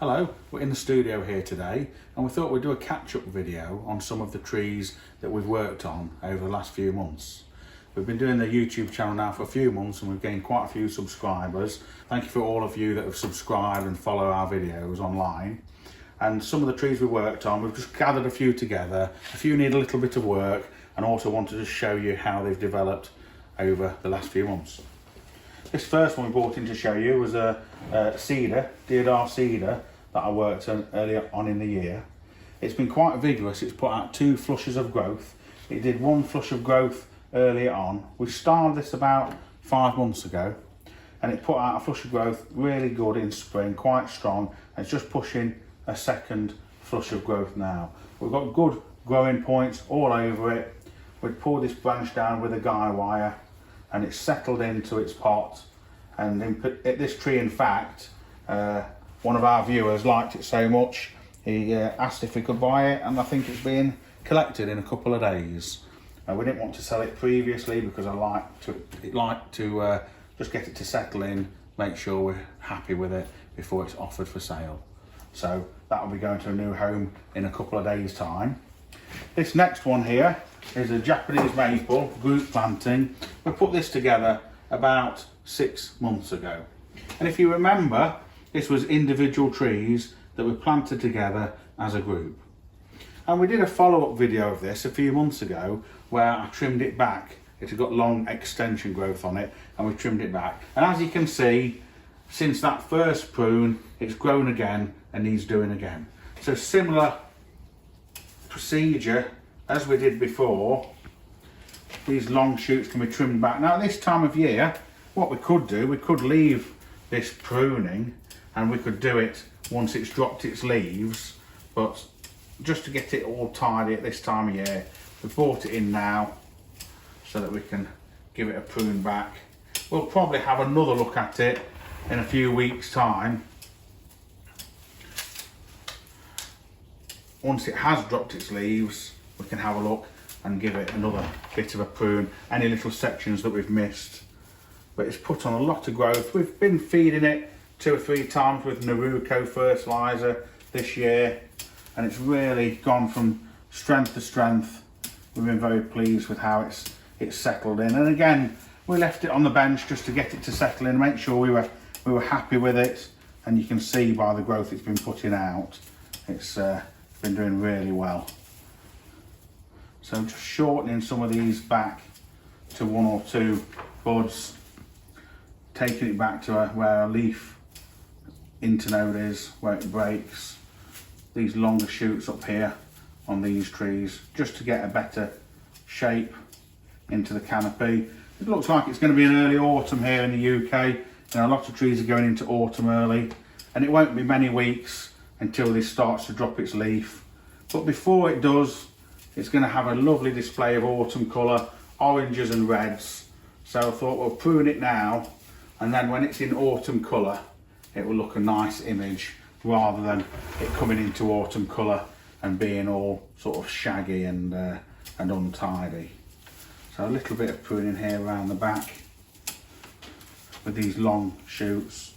Hello, we're in the studio here today and we thought we'd do a catch-up video on some of the trees that we've worked on over the last few months. We've been doing the YouTube channel now for a few months and we've gained quite a few subscribers. Thank you for all of you that have subscribed and follow our videos online. And some of the trees we worked on, we've just gathered a few together. A few need a little bit of work and also wanted to show you how they've developed over the last few months. This first one we brought in to show you was a Cedar Deodar cedar that I worked on earlier on in the year. It's been quite vigorous. It's put out 2 flushes of growth. It did 1 flush of growth earlier on. We started this about 5 months ago and it put out a flush of growth really good in spring, quite strong. And it's just pushing a 2nd flush of growth now. We've got good growing points all over it. We've pulled this branch down with a guy wire and it's settled into its pot. And this tree, in fact, one of our viewers liked it so much, he asked if we could buy it, and I think it's being collected in a couple of days. We didn't want to sell it previously because I like to just get it to settle in, make sure we're happy with it before it's offered for sale. So that will be going to a new home in a couple of days' time. This next one here is a Japanese maple group planting. We put this together about 6 months ago. And if you remember, this was individual trees that were planted together as a group. And we did a follow-up video of this a few months ago where I trimmed it back. It had got long extension growth on it and we trimmed it back. And as you can see, since that first prune, it's grown again and needs doing again. So similar procedure as we did before. These long shoots can be trimmed back. Now at this time of year, what we could do, we could leave this pruning and we could do it once it's dropped its leaves, but just to get it all tidy at this time of year, we brought it in now so that we can give it a prune back. We'll probably have another look at it in a few weeks' time. Once it has dropped its leaves, we can have a look and give it another bit of a prune, any little sections that we've missed. But it's put on a lot of growth. We've been feeding it 2 or 3 times with Naruko fertiliser this year, and it's really gone from strength to strength. We've been very pleased with how it's settled in. And again, we left it on the bench just to get it to settle in, make sure we were happy with it. And you can see by the growth it's been putting out, it's been doing really well. So I'm just shortening some of these back to 1 or 2 buds, taking it back to where a leaf internode is, where it breaks. These longer shoots up here on these trees, just to get a better shape into the canopy. It looks like it's going to be an early autumn here in the UK. A lot of trees are going into autumn early, and it won't be many weeks until this starts to drop its leaf. But before it does, it's going to have a lovely display of autumn colour, oranges and reds. So I thought we'll prune it now, and then when it's in autumn colour, it will look a nice image rather than it coming into autumn colour and being all sort of shaggy and untidy. So a little bit of pruning here around the back with these long shoots.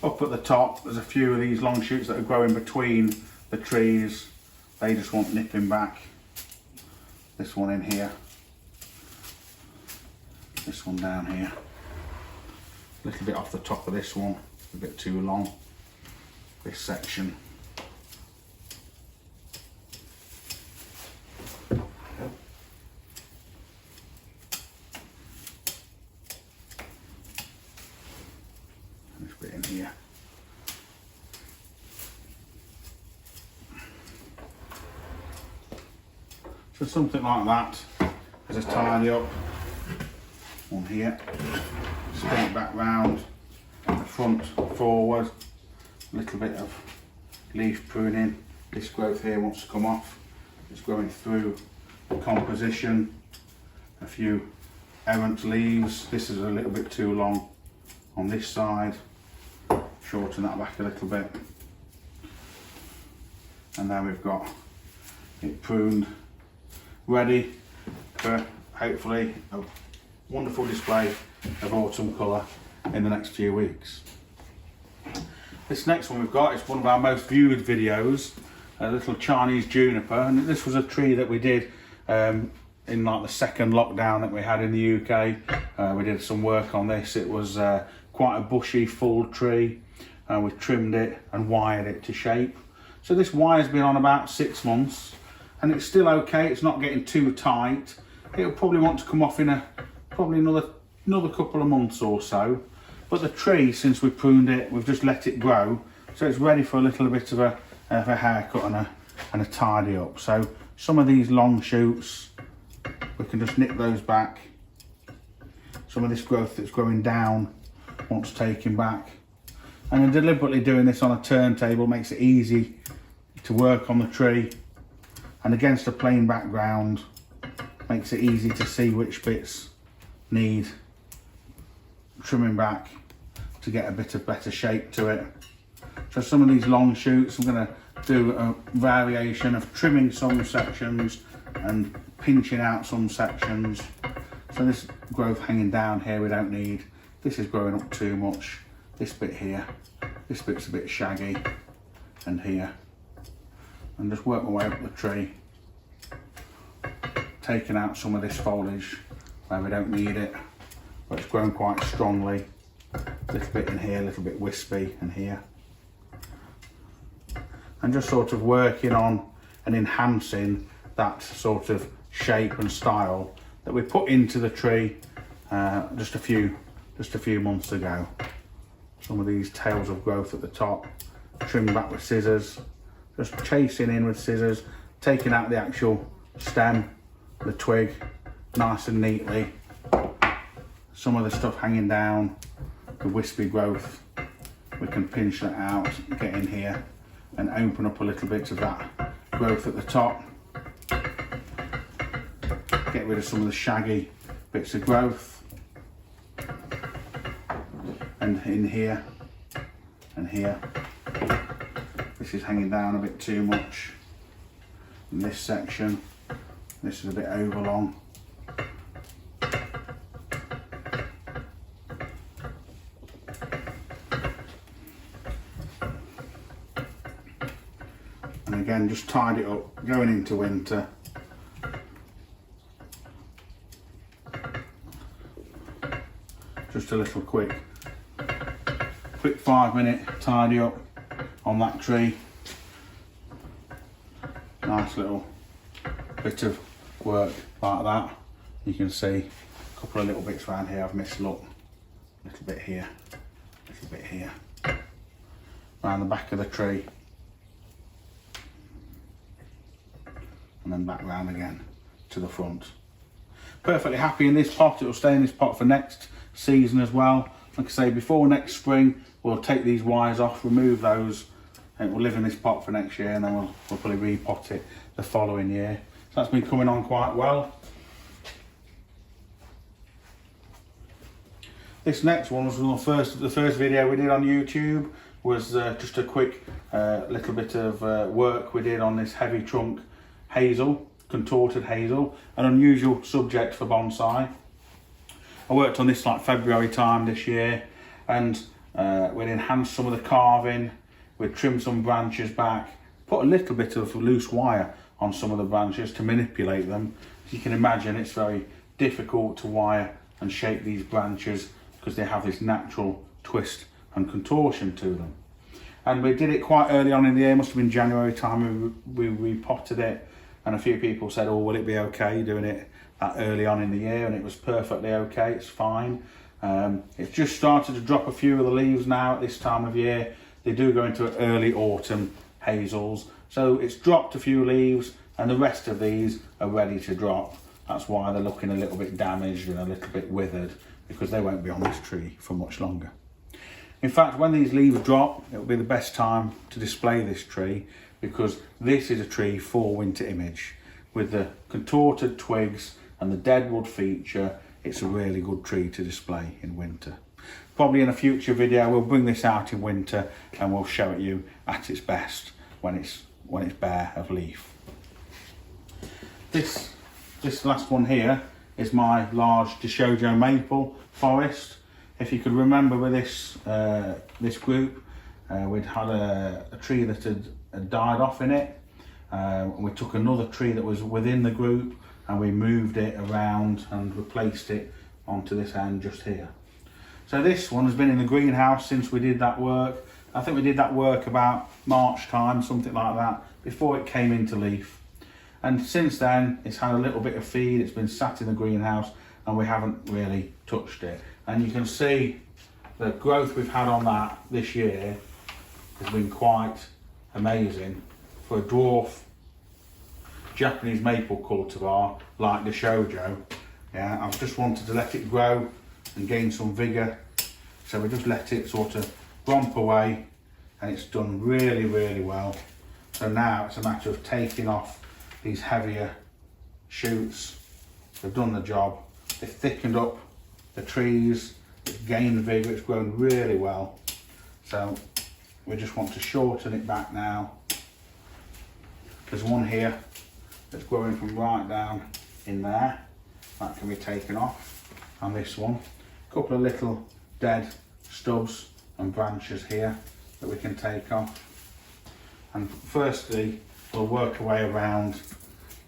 Up at the top, there's a few of these long shoots that are growing between the trees. They just want nipping back. This one in here. This one down here. A little bit off the top of this one, a bit too long. This section. This bit in here. So something like that, as a tidy up. One here. Spin it back round, the front forward, a little bit of leaf pruning. This growth here wants to come off. It's growing through the composition. A few errant leaves. This is a little bit too long on this side. Shorten that back a little bit. And now we've got it pruned, ready for hopefully a wonderful display of autumn colour in the next few weeks. This next one we've got is one of our most viewed videos, a little Chinese juniper, and this was a tree that we did in like the second lockdown that we had in the UK. We did some work on this. It was quite a bushy full tree. We trimmed it and wired it to shape. So this wire's been on about 6 months and it's still okay. It's not getting too tight. It'll probably want to come off in probably another couple of months or so. But the tree, since we pruned it, we've just let it grow, so it's ready for a little bit of a haircut and a tidy up. So some of these long shoots, we can just nip those back. Some of this growth that's growing down wants taken back. And then deliberately doing this on a turntable makes it easy to work on the tree, and against a plain background makes it easy to see which bits need trimming back to get a bit of better shape to it. So some of these long shoots, I'm going to do a variation of trimming some sections and pinching out some sections. So this growth hanging down here we don't need. This is growing up too much. This bit here, this bit's a bit shaggy, and here. And just work my way up the tree, taking out some of this foliage where we don't need it, but it's grown quite strongly. This bit in here, a little bit wispy, and here. And just sort of working on and enhancing that sort of shape and style that we put into the tree just a few months ago. Some of these tails of growth at the top, trimmed back with scissors, just chasing in with scissors, taking out the actual stem, the twig, nice and neatly. Some of the stuff hanging down, the wispy growth, we can pinch that out, get in here and open up a little bit of that growth at the top. Get rid of some of the shaggy bits of growth. And in here and here, this is hanging down a bit too much. In this section, this is a bit over long. And again, just tidy it up going into winter. Just a little quick 5-minute tidy up on that tree. Nice little bit of work like that. You can see a couple of little bits around here I've missed. Look, a little bit here, a little bit here, around the back of the tree, and then back round again to the front. Perfectly happy in this pot. It will stay in this pot for next season as well. Like I say, before next spring we'll take these wires off, remove those, and it will live in this pot for next year, and then we'll probably repot it the following year. So that's been coming on quite well. This next one was the first video we did on YouTube. Was just a quick little bit of work we did on this heavy trunk hazel, contorted hazel, an unusual subject for bonsai. I worked on this like February time this year, and we'd enhanced some of the carving, we'd trimmed some branches back, put a little bit of loose wire on some of the branches to manipulate them. As you can imagine, it's very difficult to wire and shape these branches because they have this natural twist and contortion to them. And we did it quite early on in the year, must have been January time we repotted it, and a few people said, oh, will it be okay doing it that early on in the year? And it was perfectly okay, it's fine. It's just started to drop a few of the leaves now at this time of year. They do go into early autumn hazels, so it's dropped a few leaves and the rest of these are ready to drop. That's why they're looking a little bit damaged and a little bit withered, because they won't be on this tree for much longer. In fact, when these leaves drop, it will be the best time to display this tree, because this is a tree for winter image. With the contorted twigs and the deadwood feature, it's a really good tree to display in winter. Probably in a future video we'll bring this out in winter and we'll show it you at its best when it's bare of leaf. This last one here is my large Dishojo maple forest. If you could remember with this group, We'd had a tree that had died off in it. We took another tree that was within the group and we moved it around and replaced it onto this end just here. So this one has been in the greenhouse since we did that work. I think we did that work about March time, something like that, before it came into leaf. And since then, it's had a little bit of feed, it's been sat in the greenhouse and we haven't really touched it. And you can see the growth we've had on that this year has been quite amazing. For a dwarf Japanese maple cultivar like the Shoujo, yeah, I've just wanted to let it grow and gain some vigour. So we just let it sort of romp away and it's done really, really well. So now it's a matter of taking off these heavier shoots. They've done the job. They've thickened up the trees, it's gained vigour, it's grown really well. So we just want to shorten it back now. There's one here that's growing from right down in there. That can be taken off. And this one, a couple of little dead stubs and branches here that we can take off. And firstly, we'll work our way around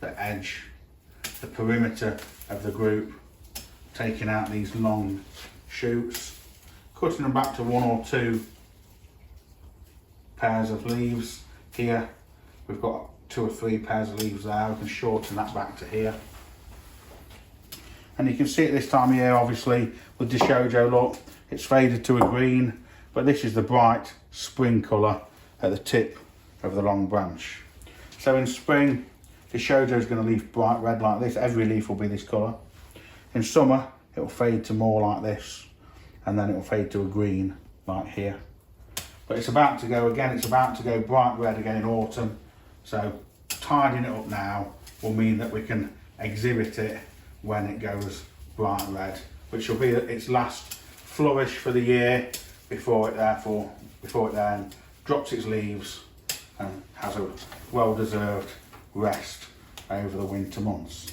the edge, the perimeter of the group, taking out these long shoots, cutting them back to 1 or 2 pairs of leaves. Here we've got 2 or 3 pairs of leaves there. We can shorten that back to here. And you can see at this time of year, obviously, with the Shoujo, look, it's faded to a green, but this is the bright spring colour at the tip of the long branch. So in spring, the Shoujo is going to leaf bright red like this. Every leaf will be this colour. In summer, it will fade to more like this, and then it will fade to a green like here. But it's about to go again, it's about to go bright red again in autumn. So tidying it up now will mean that we can exhibit it when it goes bright red, which will be its last flourish for the year before it then drops its leaves and has a well-deserved rest over the winter months.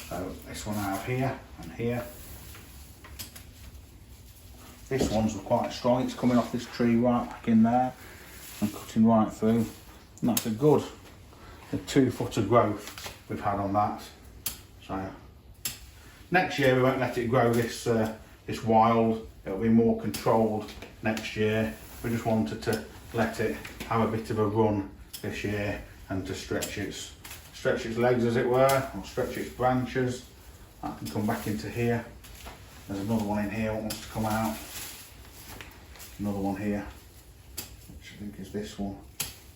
So this one out of here and here. This one's quite strong, it's coming off this tree right back in there and cutting right through. And that's a good 2 foot of growth we've had on that. So next year we won't let it grow this wild, it'll be more controlled next year. We just wanted to let it have a bit of a run this year and to stretch its legs, as it were, or stretch its branches. That can come back into here. There's another one in here that wants to come out. Another one here, which I think is this one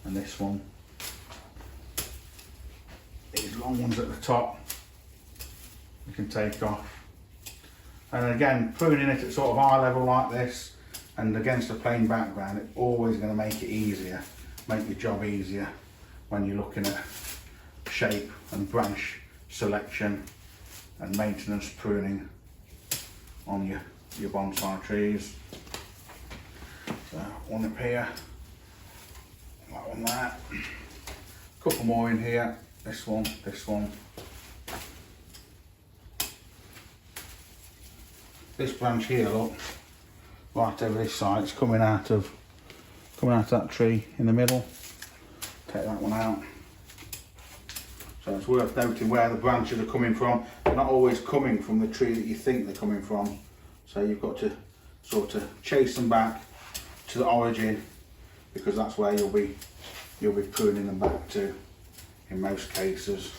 and this one. These long ones at the top we can take off. And again, pruning it at sort of eye level like this and against a plain background, it's always going to make it easier, make your job easier when you're looking at shape and branch selection and maintenance pruning on your bonsai trees. So one up here, that one there, a couple more in here, this one, this branch here, look, right over this side, it's coming out of that tree in the middle. Take that one out. So it's worth noting where the branches are coming from. They're not always coming from the tree that you think they're coming from. So you've got to sort of chase them back to the origin, because that's where you'll be pruning them back to in most cases.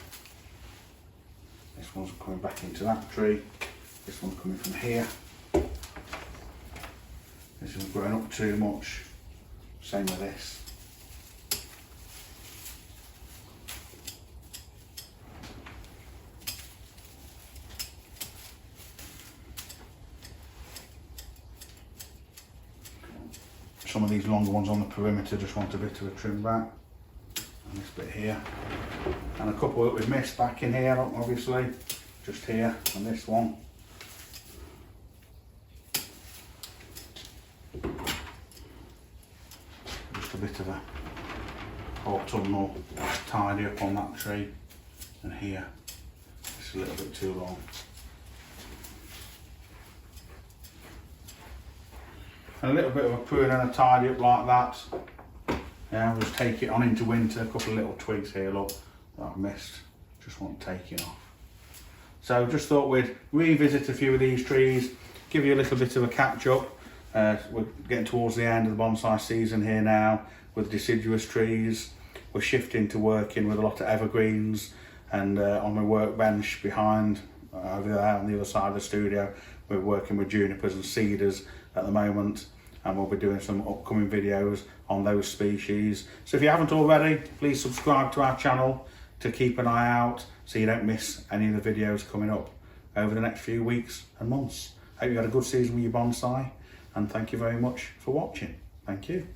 This one's coming back into that tree. This one's coming from here. This isn't growing up too much. Same with this. Some of these longer ones on the perimeter just want a bit of a trim back. And this bit here. And a couple that we've missed back in here, obviously. Just here, and this one. Just a bit of a autumnal tidy up on that tree. And here, it's a little bit too long. and a little bit of a prune and a tidy up like that. Yeah, I'll just take it on into winter. A couple of little twigs here, look, that I've missed. Just want to take it off. So just thought we'd revisit a few of these trees, give you a little bit of a catch up. We're getting towards the end of the bonsai season here now with deciduous trees. We're shifting to working with a lot of evergreens, and on my workbench behind over there on the other side of the studio, we're working with junipers and cedars at the moment, and we'll be doing some upcoming videos on those species. So if you haven't already, please subscribe to our channel to keep an eye out so you don't miss any of the videos coming up over the next few weeks and months. Hope you had a good season with your bonsai, and thank you very much for watching. Thank you.